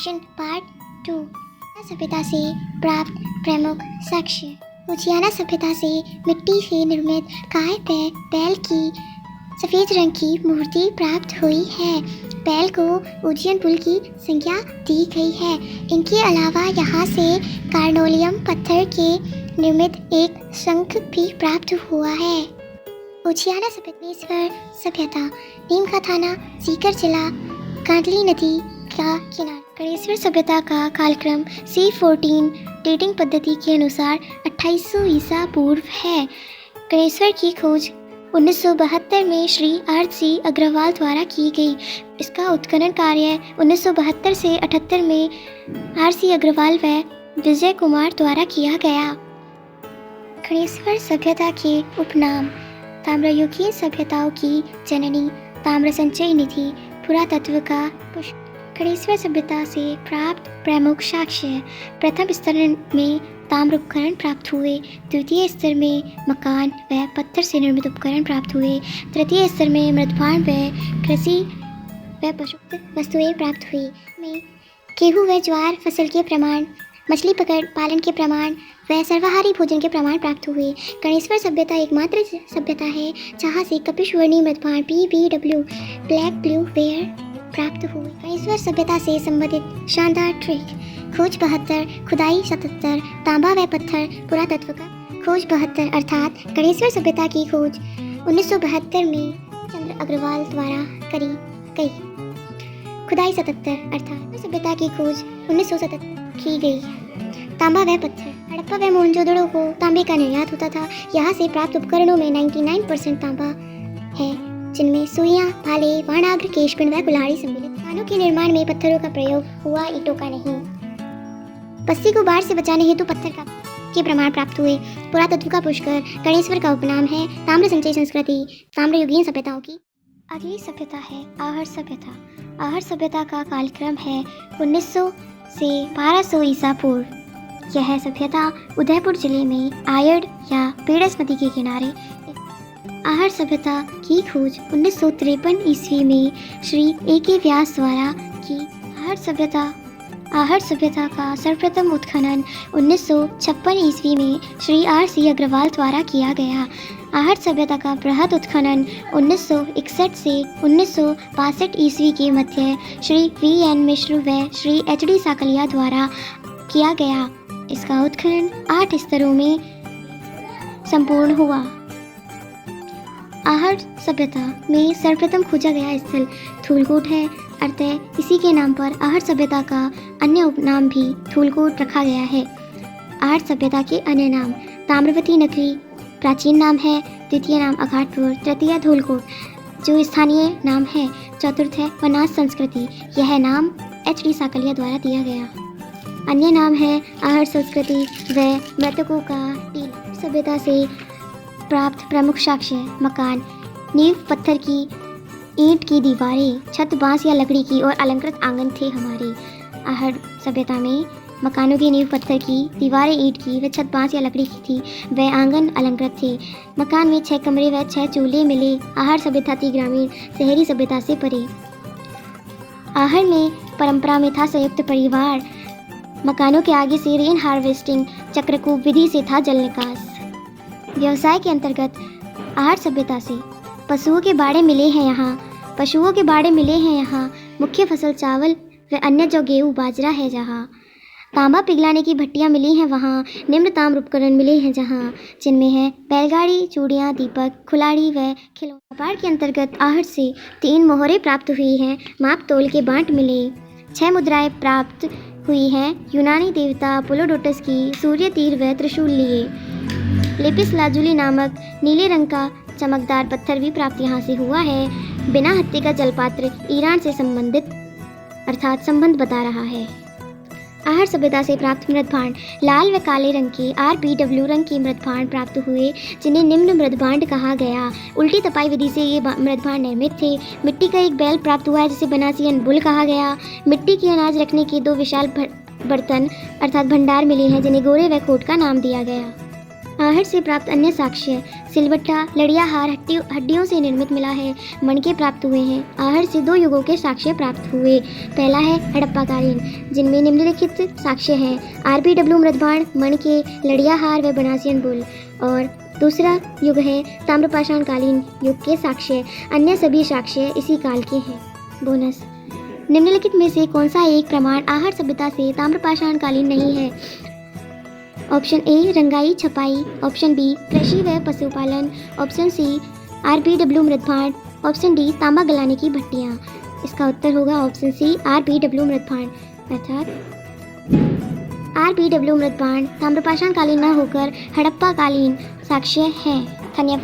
Question part 2। सभ्यता से प्राप्त प्रमुख साक्ष्य। उजियाना सभ्यता से मिट्टी से निर्मित काय बैल की सफ़ेद रंग की मूर्ति प्राप्त हुई है। बैल को उजियन पुल की संज्ञा दी गई है। इनके अलावा यहाँ से कार्नोलियम पत्थर के निर्मित एक शंख भी प्राप्त हुआ है। उजियाना सभ्यता नीम का थाना सीकर जिला कांडली नदी का किनारा। गणेश्वर सभ्यता का कालक्रम C14 डेटिंग पद्धति के अनुसार 2800 ईसा पूर्व है। गणेश्वर की खोज 1972 में श्री R.C. अग्रवाल द्वारा की गई। इसका उत्खनन कार्य 1972 से 78 में R.C. अग्रवाल व विजय कुमार द्वारा किया गया। गणेश्वर सभ्यता के उपनाम। ताम्रयुगीन सभ्यताओं की जननी, ताम्र संचय निधि, पुरातत्व का पुष्प। गणेश्वर सभ्यता से प्राप्त प्रमुख साक्ष्य। प्रथम स्तर में ताम्र उपकरण प्राप्त हुए। द्वितीय स्तर में मकान व पत्थर से निर्मित उपकरण प्राप्त हुए। तृतीय स्तर में मृदभांड व कृषि व पशु वस्तुएं प्राप्त हुई। में गेहूँ व ज्वार फसल के प्रमाण, मछली पकड़ पालन के प्रमाण व सर्वाहारी भोजन के प्रमाण प्राप्त हुए। गणेश्वर सभ्यता एकमात्र सभ्यता है जहाँ से कपिशवर्णी मृदभांड PBW ब्लैक ब्लू वेयर प्राप्त हुए। गणेश्वर सभ्यता से संबंधित शानदार ट्रिक। खोज 72, खुदाई 77, तांबा व पत्थर पुरातत्व का खोज 72 अर्थात गणेश्वर सभ्यता की खोज 1972 में चंद्र अग्रवाल द्वारा करी गई। खुदाई 77 अर्थात सभ्यता की खोज 1977 की गई। तांबा व पत्थर। हड़प्पा व मोहनजोदड़ो को तांबे का निर्यात होता था। यहाँ से प्राप्त उपकरणों में 99% तांबा है, जिनमें सुइयां, भाले, वाणाग्र, केशपिंड व कुल्हाड़ी सम्मिलित। मकानों के निर्माण में पत्थरों का प्रयोग हुआ, ईंटों का नहीं। बस्ती को बाढ़ से बचाने हेतु पत्थर के प्रमाण प्राप्त हुए। पुरातत्व का पुष्कर गणेश्वर का उपनाम है। ताम्र संचय संस्कृति ताम्रयुगीन सभ्यताओं की। अगली सभ्यता है आहर सभ्यता। आहर सभ्यता का कालक्रम है 1900 से 1200 ईसा पूर्व। यह सभ्यता उदयपुर जिले में आयड़ या पेड़स नदी के किनारे। आहर सभ्यता की खोज 1953 ईस्वी में श्री A.K. व्यास द्वारा की। आहर सभ्यता का सर्वप्रथम उत्खनन 1956 ईस्वी में श्री R.C. अग्रवाल द्वारा किया गया। आहर सभ्यता का बृहद उत्खनन 1961 से 1962 ईस्वी के मध्य श्री V.N. मिश्र व श्री H.D. साकलिया द्वारा किया गया। इसका उत्खनन 8 स्तरों में संपूर्ण हुआ। आहर सभ्यता में सर्वप्रथम खोजा गया स्थल धूलकोट है, अतः इसी के नाम पर आहर सभ्यता का अन्य उपनाम भी धूलकोट रखा गया है। आहर सभ्यता के अन्य नाम। ताम्रवती नगरी प्राचीन नाम है, द्वितीय नाम अघाटपुर, तृतीय धूलकोट जो स्थानीय नाम है, चतुर्थ है वनास संस्कृति। यह नाम H.D. साकलिया द्वारा दिया गया। अन्य नाम है आहर संस्कृति व मृतकों का टीला। सभ्यता से प्राप्त प्रमुख साक्ष्य। मकान, नींव पत्थर की, ईंट की दीवारें, छत बांस या लकड़ी की और अलंकृत आंगन थे हमारे। आहर सभ्यता में मकानों की नींव पत्थर की, दीवारें ईंट की व छत बांस या लकड़ी की थी व आंगन अलंकृत थे। मकान में 6 कमरे व 6 चूल्हे मिले। आहर सभ्यता थी ग्रामीण शहरी सभ्यता से परे। आहर में परंपरा में था संयुक्त परिवार। मकानों के आगे से रेन हार्वेस्टिंग चक्रकूप विधि से था जल निकास। व्यवसाय के अंतर्गत आहर सभ्यता से पशुओं के बाड़े मिले हैं यहाँ। मुख्य फसल चावल व अन्य जो गेहूँ बाजरा है जहाँ। तांबा पिघलाने की भट्टियाँ मिली हैं वहाँ। निम्न ताम्र उपकरण मिले हैं जहाँ, जिनमें है बैलगाड़ी, चूड़ियाँ, दीपक, खुलाड़ी व खिलौने। व्यापार के अंतर्गत आहर से 3 मोहरें प्राप्त हुई हैं। माप तोल के बांट मिले। 6 मुद्राएं प्राप्त हुई हैं। यूनानी देवता अपोलोडोटस की सूर्य तीर व त्रिशूल लिए। लेपिस लाजुली नामक नीले रंग का चमकदार पत्थर भी प्राप्त यहाँ से हुआ है। बिना हत्ती का जलपात्र ईरान से संबंधित अर्थात संबंध बता रहा है। आहर सभ्यता से प्राप्त मृदभांड। लाल व काले रंग के RPW रंग के मृदभांड प्राप्त हुए, जिन्हें निम्न मृदभांड कहा गया। उल्टी तपाई विधि से ये मृदभांड निर्मित थे। मिट्टी का एक बैल प्राप्त हुआ है जिसे बनासियन बुल कहा गया। मिट्टी के अनाज रखने के 2 विशाल बर्तन अर्थात भंडार मिले हैं, जिन्हें गोरे व कोट का नाम दिया गया। आहट से प्राप्त अन्य साक्ष्य। सिलवट्टा लड़ियाहार हड्डियों से निर्मित मिला है, मणके प्राप्त हुए हैं। आहट से 2 युगों के साक्ष्य प्राप्त हुए। पहला है हड़प्पाकालीन, जिनमें निम्नलिखित साक्ष्य हैं: RPW मृदबाण, मणके, लड़ियाहार व बनासियन बुल। और दूसरा युग है ताम्रपाषाण कालीन युग के साक्ष्य। अन्य सभी साक्ष्य इसी काल के हैं। बोनस: निम्नलिखित में से कौन सा एक प्रमाण आहट सभ्यता से ताम्रपाषाण कालीन नहीं है? ऑप्शन ए रंगाई छपाई, ऑप्शन बी कृषि व पशुपालन, ऑप्शन सी RPW मृदभांड, ऑप्शन डी तांबा गलाने की भट्टियाँ। इसका उत्तर होगा ऑप्शन सी RPW मृदभांड। अर्थात RPW मृदभांड ताम्रपाषाण कालीन न होकर हड़प्पा कालीन साक्ष्य है। धन्यवाद।